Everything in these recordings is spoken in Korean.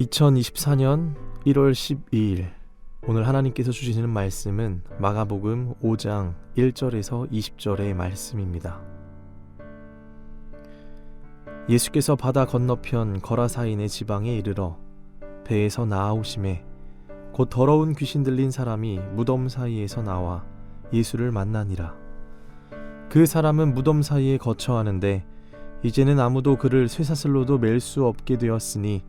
2024년 1월 12일 오늘 하나님께서 주시는 말씀은 마가복음 5장 1절에서 20절의 말씀입니다. 예수께서 바다 건너편 거라사인의 지방에 이르러 배에서 나아오심에 곧 더러운 귀신 들린 사람이 무덤 사이에서 나와 예수를 만나니라. 그 사람은 무덤 사이에 거처하는데 이제는 아무도 그를 쇠사슬로도 맬 수 없게 되었으니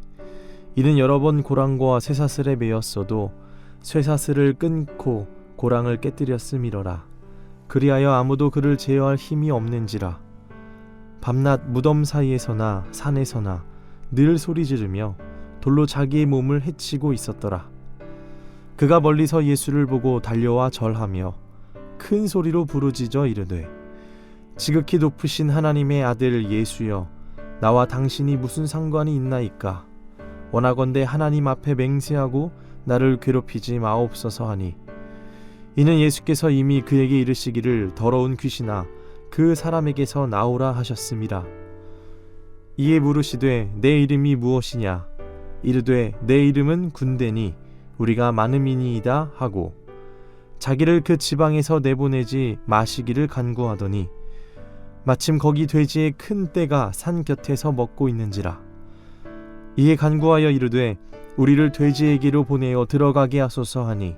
이는 여러 번 고랑과 쇠사슬에 매였어도 쇠사슬을 끊고 고랑을 깨뜨렸음이러라. 그리하여 아무도 그를 제어할 힘이 없는지라. 밤낮 무덤 사이에서나 산에서나 늘 소리 지르며 돌로 자기의 몸을 해치고 있었더라. 그가 멀리서 예수를 보고 달려와 절하며 큰 소리로 부르짖어 이르되 지극히 높으신 하나님의 아들 예수여, 나와 당신이 무슨 상관이 있나이까? 원하건대 하나님 앞에 맹세하고 나를 괴롭히지 마옵소서 하니, 이는 예수께서 이미 그에게 이르시기를 더러운 귀신아 그 사람에게서 나오라 하셨음이라. 이에 물으시되 내 이름이 무엇이냐? 이르되 내 이름은 군대니 우리가 많음이니이다 하고 자기를 그 지방에서 내보내지 마시기를 간구하더니 마침 거기 돼지의 큰 떼가 산 곁에서 먹고 있는지라. 이에 간구하여 이르되 우리를 돼지에게로 보내어 들어가게 하소서 하니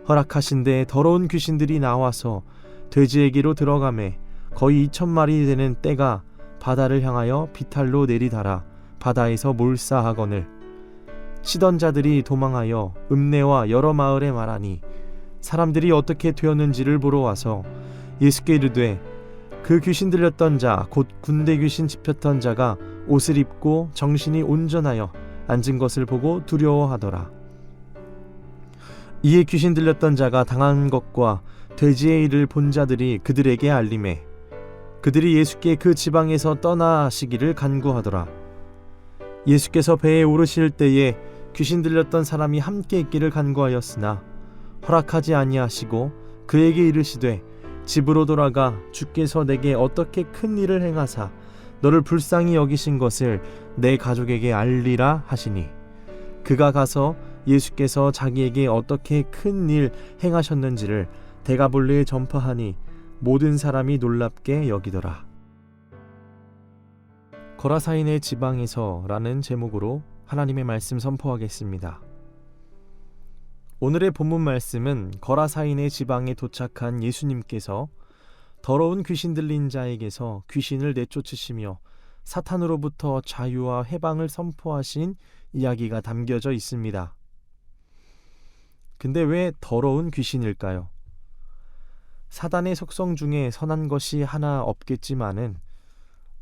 허락하신데 더러운 귀신들이 나와서 돼지에게로 들어가매 거의 2,000마리 되는 떼가 바다를 향하여 비탈로 내리달아 바다에서 몰사하거늘 치던 자들이 도망하여 읍내와 여러 마을에 말하니 사람들이 어떻게 되었는지를 보러 와서 예수께 이르되 그 귀신 들렸던 자 곧 군대 귀신 집혔던 자가 옷을 입고 정신이 온전하여 앉은 것을 보고 두려워하더라. 이에 귀신 들렸던 자가 당한 것과 돼지의 일을 본 자들이 그들에게 알림해 그들이 예수께 그 지방에서 떠나시기를 간구하더라. 예수께서 배에 오르실 때에 귀신 들렸던 사람이 함께 있기를 간구하였으나 허락하지 아니하시고 그에게 이르시되 집으로 돌아가 주께서 내게 어떻게 큰 일을 행하사 너를 불쌍히 여기신 것을 내 가족에게 알리라 하시니 그가 가서 예수께서 자기에게 어떻게 큰 일 행하셨는지를 데가볼리에 전파하니 모든 사람이 놀랍게 여기더라. 거라사인의 지방에서 라는 제목으로 하나님의 말씀 선포하겠습니다. 오늘의 본문 말씀은 거라사인의 지방에 도착한 예수님께서 더러운 귀신 들린 자에게서 귀신을 내쫓으시며 사탄으로부터 자유와 해방을 선포하신 이야기가 담겨져 있습니다. 근데 왜 더러운 귀신일까요? 사단의 속성 중에 선한 것이 하나 없겠지만은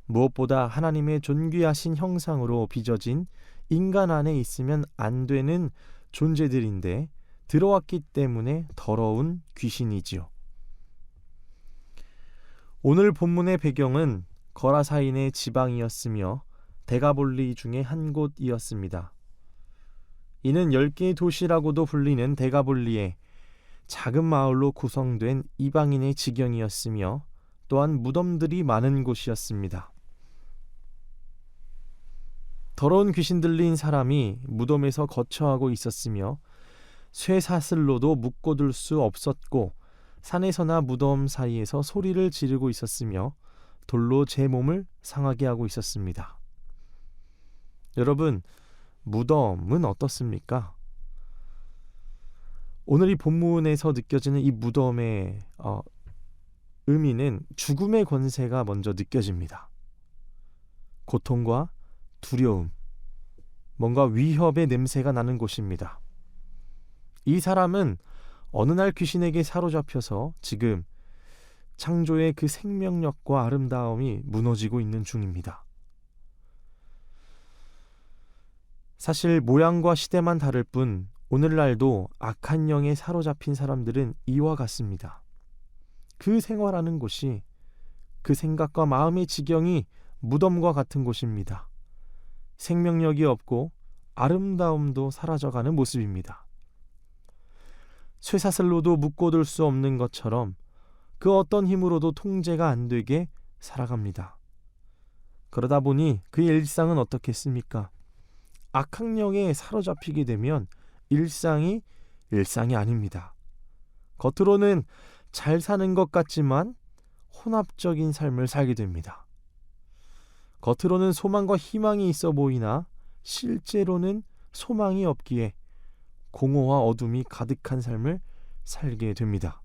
무엇보다 하나님의 존귀하신 형상으로 빚어진 인간 안에 있으면 안 되는 존재들인데 들어왔기 때문에 더러운 귀신이지요. 오늘 본문의 배경은 거라사인의 지방이었으며 데가볼리 중에 한 곳이었습니다. 이는 10개의 도시라고도 불리는 데가볼리의 작은 마을로 구성된 이방인의 지경이었으며 또한 무덤들이 많은 곳이었습니다. 더러운 귀신 들린 사람이 무덤에서 거처하고 있었으며 쇠사슬로도 묶어둘 수 없었고 산에서나 무덤 사이에서 소리를 지르고 있었으며 돌로 제 몸을 상하게 하고 있었습니다. 여러분, 무덤은 어떻습니까? 오늘 이 본문에서 느껴지는 이 무덤의 의미는 죽음의 권세가 먼저 느껴집니다. 고통과 두려움, 뭔가 위협의 냄새가 나는 곳입니다. 이 사람은 어느 날 귀신에게 사로잡혀서 지금 창조의 그 생명력과 아름다움이 무너지고 있는 중입니다. 사실 모양과 시대만 다를 뿐 오늘날도 악한 영에 사로잡힌 사람들은 이와 같습니다. 그 생활하는 곳이, 그 생각과 마음의 지경이 무덤과 같은 곳입니다. 생명력이 없고 아름다움도 사라져가는 모습입니다. 쇠사슬로도 묶어둘 수 없는 것처럼 그 어떤 힘으로도 통제가 안 되게 살아갑니다. 그러다 보니 그의 일상은 어떻겠습니까? 악학령에 사로잡히게 되면 일상이 아닙니다. 겉으로는 잘 사는 것 같지만 혼합적인 삶을 살게 됩니다. 겉으로는 소망과 희망이 있어 보이나 실제로는 소망이 없기에 공허와 어둠이 가득한 삶을 살게 됩니다.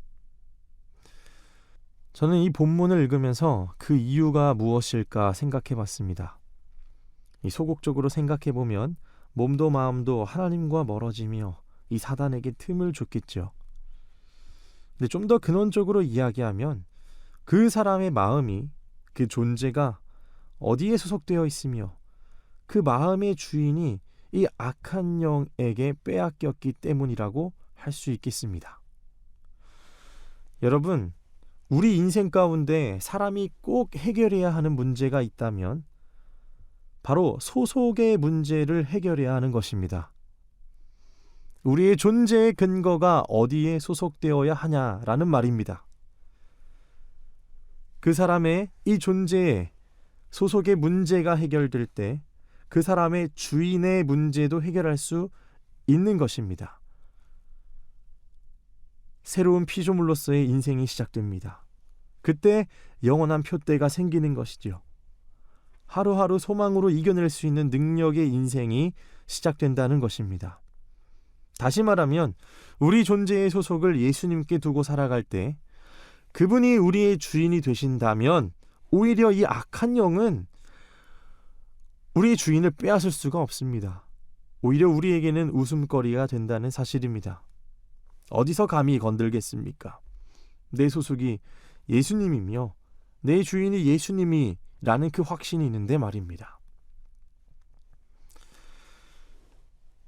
저는 이 본문을 읽으면서 그 이유가 무엇일까 생각해 봤습니다. 이 소극적으로 생각해 보면 몸도 마음도 하나님과 멀어지며 이 사단에게 틈을 줬겠죠. 근데 좀 더 근원적으로 이야기하면 그 사람의 마음이, 그 존재가 어디에 소속되어 있으며 그 마음의 주인이 이 악한 영에게 빼앗겼기 때문이라고 할 수 있겠습니다. 여러분, 우리 인생 가운데 사람이 꼭 해결해야 하는 문제가 있다면 바로 소속의 문제를 해결해야 하는 것입니다. 우리의 존재의 근거가 어디에 소속되어야 하냐라는 말입니다. 그 사람의 이 존재의 소속의 문제가 해결될 때 그 사람의 주인의 문제도 해결할 수 있는 것입니다. 새로운 피조물로서의 인생이 시작됩니다. 그때 영원한 표대가 생기는 것이죠. 하루하루 소망으로 이겨낼 수 있는 능력의 인생이 시작된다는 것입니다. 다시 말하면 우리 존재의 소속을 예수님께 두고 살아갈 때 그분이 우리의 주인이 되신다면 오히려 이 악한 영은 우리의 주인을 빼앗을 수가 없습니다. 오히려 우리에게는 웃음거리가 된다는 사실입니다. 어디서 감히 건들겠습니까? 내 소속이 예수님이며 내 주인이 예수님이라는 그 확신이 있는데 말입니다.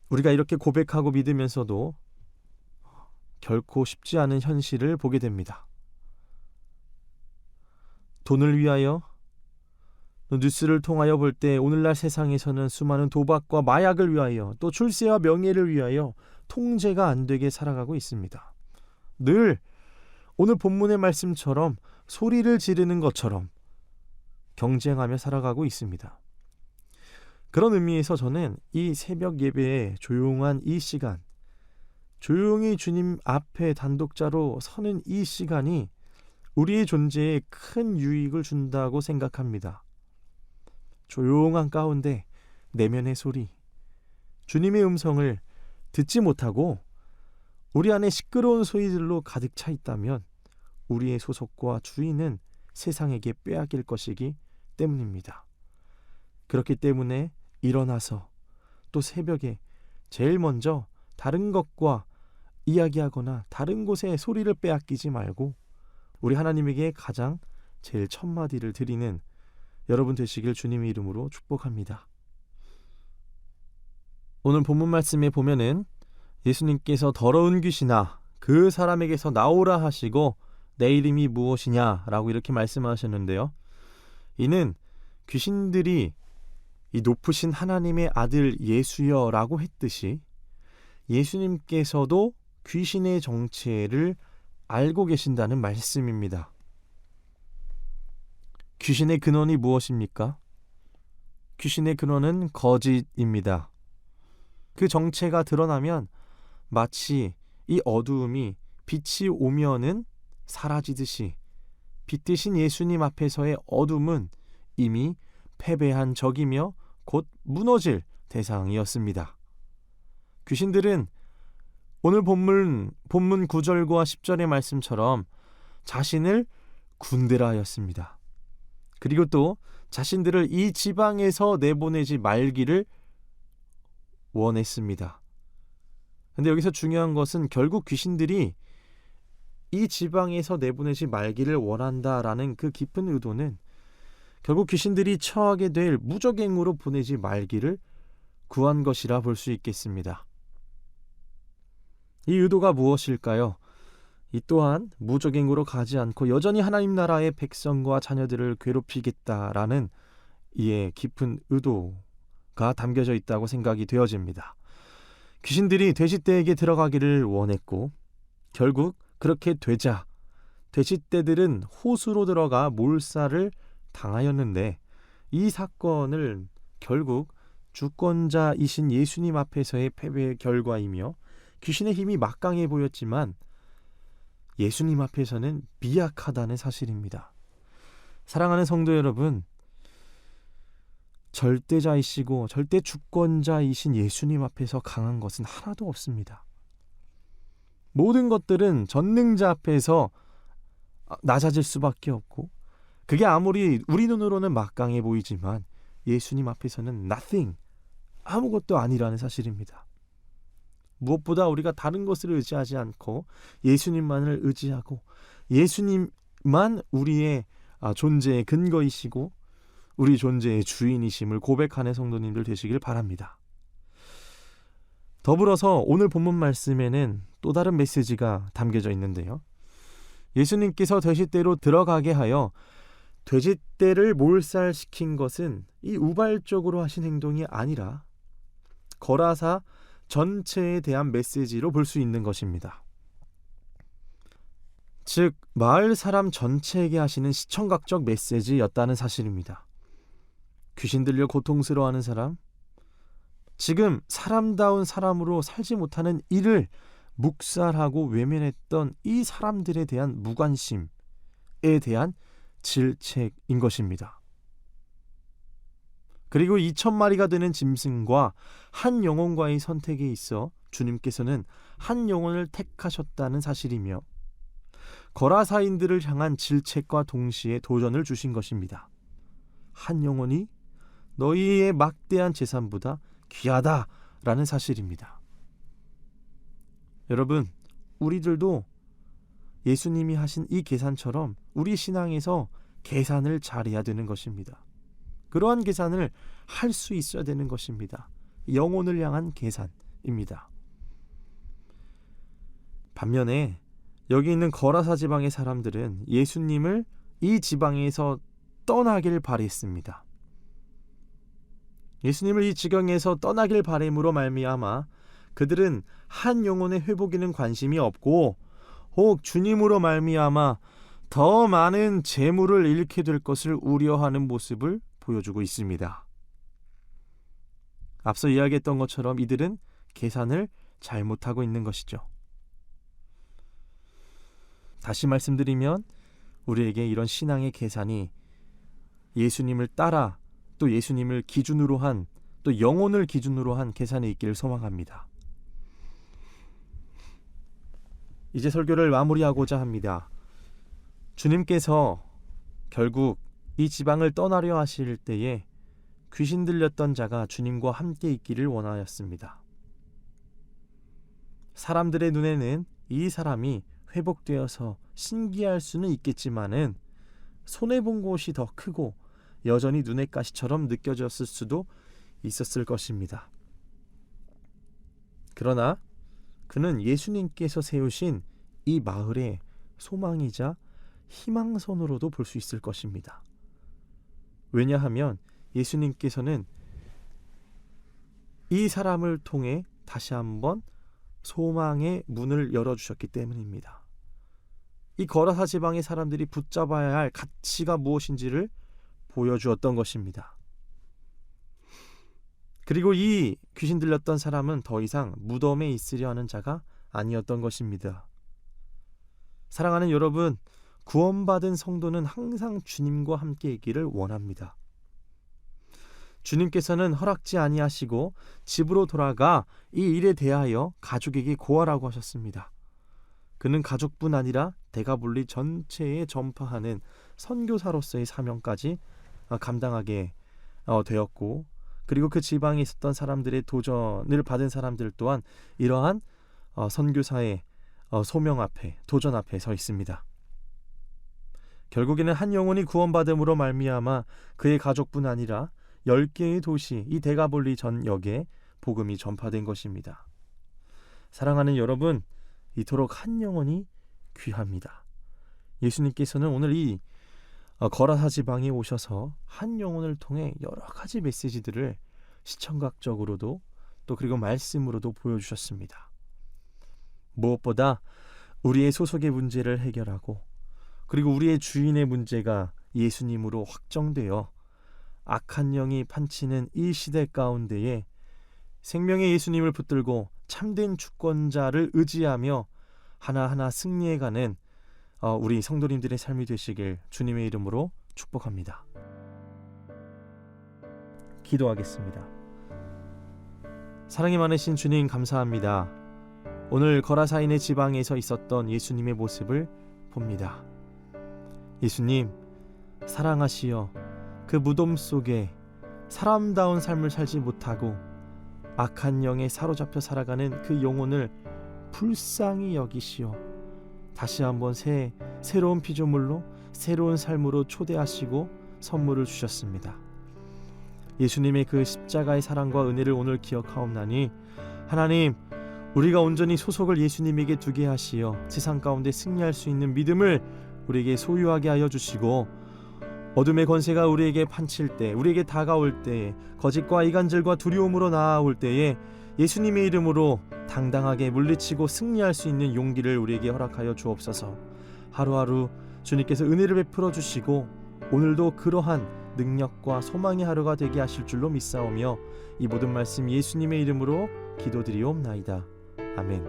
우리가 이렇게 고백하고 믿으면서도 결코 쉽지 않은 현실을 보게 됩니다. 돈을 위하여, 뉴스를 통하여 볼 때 오늘날 세상에서는 수많은 도박과 마약을 위하여, 또 출세와 명예를 위하여 통제가 안 되게 살아가고 있습니다. 늘 오늘 본문의 말씀처럼 소리를 지르는 것처럼 경쟁하며 살아가고 있습니다. 그런 의미에서 저는 이 새벽 예배의 조용한 이 시간, 조용히 주님 앞에 단독자로 서는 이 시간이 우리의 존재에 큰 유익을 준다고 생각합니다. 조용한 가운데 내면의 소리, 주님의 음성을 듣지 못하고 우리 안에 시끄러운 소리들로 가득 차 있다면 우리의 소속과 주인은 세상에게 빼앗길 것이기 때문입니다. 그렇기 때문에 일어나서 또 새벽에 제일 먼저 다른 것과 이야기하거나 다른 곳에 소리를 빼앗기지 말고 우리 하나님에게 가장 제일 첫 마디를 드리는 여러분 되시길 주님의 이름으로 축복합니다. 오늘 본문 말씀에 보면은 예수님께서 더러운 귀신아 그 사람에게서 나오라 하시고 내 이름이 무엇이냐라고 이렇게 말씀하셨는데요. 이는 귀신들이 이 높으신 하나님의 아들 예수여라고 했듯이 예수님께서도 귀신의 정체를 알고 계신다는 말씀입니다. 귀신의 근원이 무엇입니까? 귀신의 근원은 거짓입니다. 그 정체가 드러나면 마치 이 어두움이 빛이 오면은 사라지듯이 빛 대신 예수님 앞에서의 어둠은 이미 패배한 적이며 곧 무너질 대상이었습니다. 귀신들은 오늘 본문 9절과 10절의 말씀처럼 자신을 군대라 하였습니다. 그리고 또 자신들을 이 지방에서 내보내지 말기를 원했습니다. 근데 여기서 중요한 것은 결국 귀신들이 이 지방에서 내보내지 말기를 원한다라는 그 깊은 의도는 결국 귀신들이 처하게 될 무적행으로 보내지 말기를 구한 것이라 볼 수 있겠습니다. 이 의도가 무엇일까요? 이 또한 무적행으로 가지 않고 여전히 하나님 나라의 백성과 자녀들을 괴롭히겠다라는 이에 깊은 의도가 담겨져 있다고 생각이 되어집니다. 귀신들이 돼지떼에게 들어가기를 원했고 결국 그렇게 되자 돼지떼들은 호수로 들어가 몰살을 당하였는데 이 사건을 결국 주권자이신 예수님 앞에서의 패배의 결과이며 귀신의 힘이 막강해 보였지만 예수님 앞에서는 미약하다는 사실입니다. 사랑하는 성도 여러분, 절대자이시고 절대 주권자이신 예수님 앞에서 강한 것은 하나도 없습니다. 모든 것들은 전능자 앞에서 낮아질 수밖에 없고, 그게 아무리 우리 눈으로는 막강해 보이지만 예수님 앞에서는 nothing, 아무것도 아니라는 사실입니다. 무엇보다 우리가 다른 것을 의지하지 않고 예수님만을 의지하고 예수님만 우리의 존재의 근거이시고 우리 존재의 주인이심을 고백하는 성도님들 되시길 바랍니다. 더불어서 오늘 본문 말씀에는 또 다른 메시지가 담겨져 있는데요. 예수님께서 돼지떼로 들어가게 하여 돼지떼를 몰살시킨 것은 이 우발적으로 하신 행동이 아니라 거라사 전체에 대한 메시지로 볼 수 있는 것입니다. 즉 마을 사람 전체에게 하시는 시청각적 메시지였다는 사실입니다. 귀신 들려 고통스러워하는 사람, 지금 사람다운 사람으로 살지 못하는 이를 묵살하고 외면했던 이 사람들에 대한 무관심에 대한 질책인 것입니다. 그리고 2,000마리가 되는 짐승과 한 영혼과의 선택에 있어 주님께서는 한 영혼을 택하셨다는 사실이며 거라사인들을 향한 질책과 동시에 도전을 주신 것입니다. 한 영혼이 너희의 막대한 재산보다 귀하다라는 사실입니다. 여러분, 우리들도 예수님이 하신 이 계산처럼 우리 신앙에서 계산을 잘해야 되는 것입니다. 그러한 계산을 할 수 있어야 되는 것입니다. 영혼을 향한 계산입니다. 반면에 여기 있는 거라사 지방의 사람들은 예수님을 이 지방에서 떠나길 바랬습니다. 예수님을 이 지경에서 떠나길 바램으로 말미암아 그들은 한 영혼의 회복에는 관심이 없고 혹 주님으로 말미암아 더 많은 재물을 잃게 될 것을 우려하는 모습을 보여주고 있습니다. 앞서 이야기했던 것처럼 이들은 계산을 잘못하고 있는 것이죠. 다시 말씀드리면 우리에게 이런 신앙의 계산이 예수님을 따라 또 예수님을 기준으로 한, 또 영혼을 기준으로 한 계산이 있기를 소망합니다. 이제 설교를 마무리하고자 합니다. 주님께서 결국 이 지방을 떠나려 하실 때에 귀신 들렸던 자가 주님과 함께 있기를 원하였습니다. 사람들의 눈에는 이 사람이 회복되어서 신기할 수는 있겠지만은 손해본 곳이 더 크고 여전히 눈의 가시처럼 느껴졌을 수도 있었을 것입니다. 그러나 그는 예수님께서 세우신 이 마을의 소망이자 희망선으로도 볼 수 있을 것입니다. 왜냐하면 예수님께서는 이 사람을 통해 다시 한번 소망의 문을 열어주셨기 때문입니다. 이 거라사 지방의 사람들이 붙잡아야 할 가치가 무엇인지를 보여주었던 것입니다. 그리고 이 귀신 들렸던 사람은 더 이상 무덤에 있으려 하는 자가 아니었던 것입니다. 사랑하는 여러분, 구원받은 성도는 항상 주님과 함께 있기를 원합니다. 주님께서는 허락지 아니하시고 집으로 돌아가 이 일에 대하여 가족에게 고하라고 하셨습니다. 그는 가족뿐 아니라 대가볼리 전체에 전파하는 선교사로서의 사명까지 감당하게 되었고, 그리고 그 지방에 있었던 사람들의 도전을 받은 사람들 또한 이러한 선교사의 소명 앞에, 도전 앞에 서 있습니다. 결국에는 한 영혼이 구원받음으로 말미암아 그의 가족뿐 아니라 10개의 도시, 이 대가볼리 전역에 복음이 전파된 것입니다. 사랑하는 여러분, 이토록 한 영혼이 귀합니다. 예수님께서는 오늘 이 거라사 지방에 오셔서 한 영혼을 통해 여러 가지 메시지들을 시청각적으로도 또 그리고 말씀으로도 보여주셨습니다. 무엇보다 우리의 소속의 문제를 해결하고 그리고 우리의 주인의 문제가 예수님으로 확정되어 악한 영이 판치는 이 시대 가운데에 생명의 예수님을 붙들고 참된 주권자를 의지하며 하나하나 승리해가는 우리 성도님들의 삶이 되시길 주님의 이름으로 축복합니다. 기도하겠습니다. 사랑이 많으신 주님, 감사합니다. 오늘 거라사인의 지방에서 있었던 예수님의 모습을 봅니다. 예수님, 사랑하시어 그 무덤 속에 사람다운 삶을 살지 못하고 악한 영에 사로잡혀 살아가는 그 영혼을 불쌍히 여기시어 다시 한번 새로운 피조물로 새로운 삶으로 초대하시고 선물을 주셨습니다. 예수님의 그 십자가의 사랑과 은혜를 오늘 기억하옵나니 하나님, 우리가 온전히 소속을 예수님에게 두게 하시어 세상 가운데 승리할 수 있는 믿음을 우리에게 소유하게 하여 주시고, 어둠의 권세가 우리에게 판칠 때, 우리에게 다가올 때에, 거짓과 이간질과 두려움으로 나아올 때에 예수님의 이름으로 당당하게 물리치고 승리할 수 있는 용기를 우리에게 허락하여 주옵소서. 하루하루 주님께서 은혜를 베풀어 주시고 오늘도 그러한 능력과 소망의 하루가 되게 하실 줄로 믿사오며 이 모든 말씀 예수님의 이름으로 기도드리옵나이다. 아멘.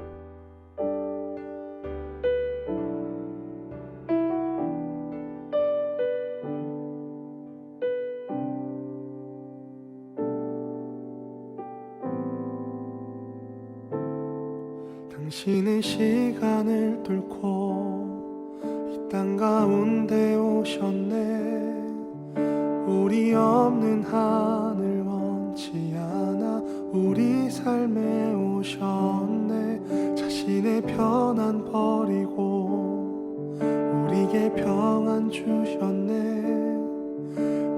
당신은 시간을 뚫고 이 땅 가운데 오셨네. 우리 없는 하늘 원치 않아 우리 삶에 오셨네. 자신의 편안 버리고 우리에게 평안 주셨네.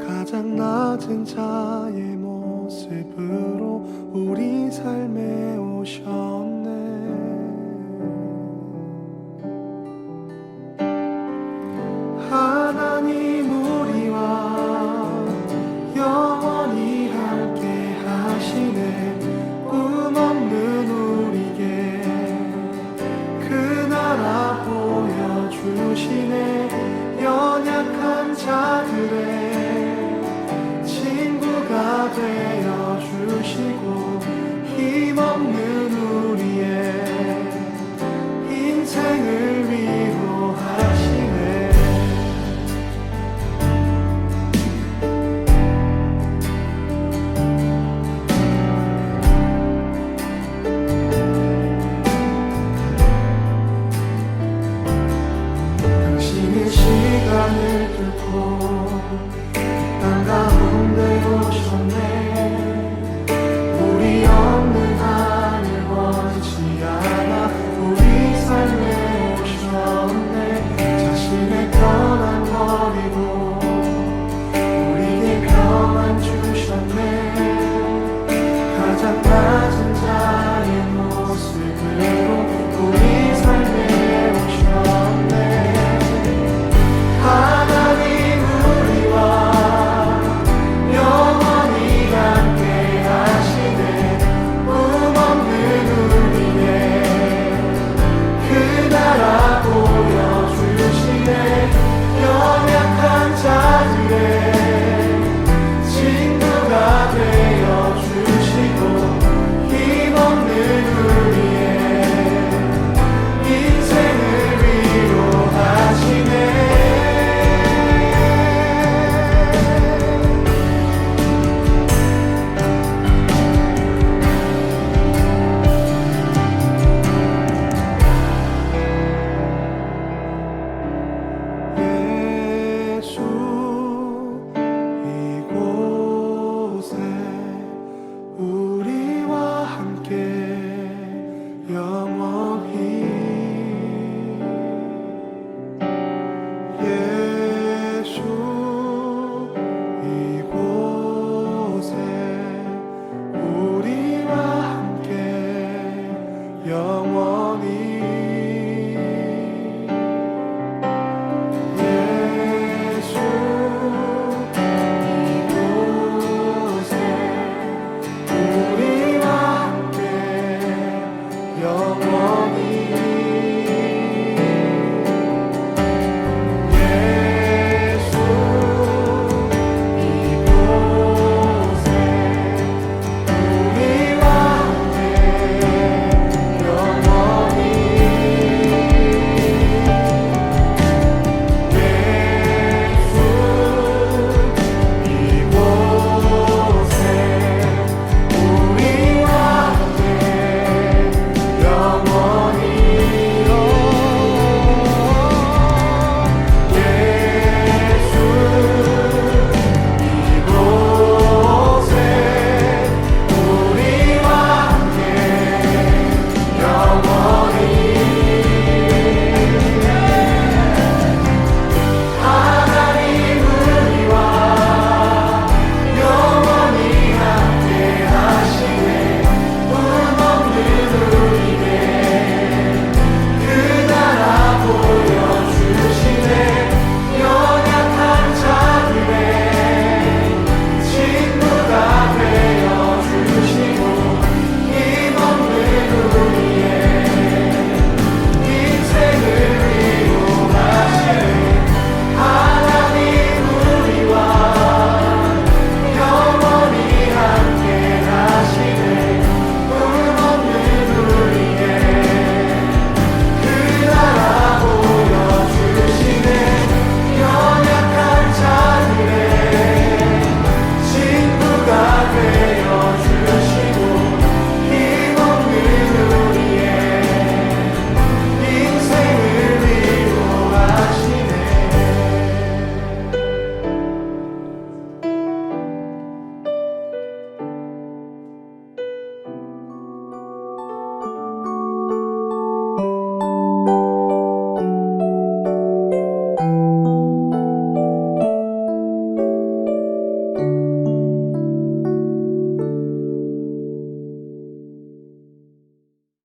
가장 낮은 자의 모습으로 우리 삶에 오셨네.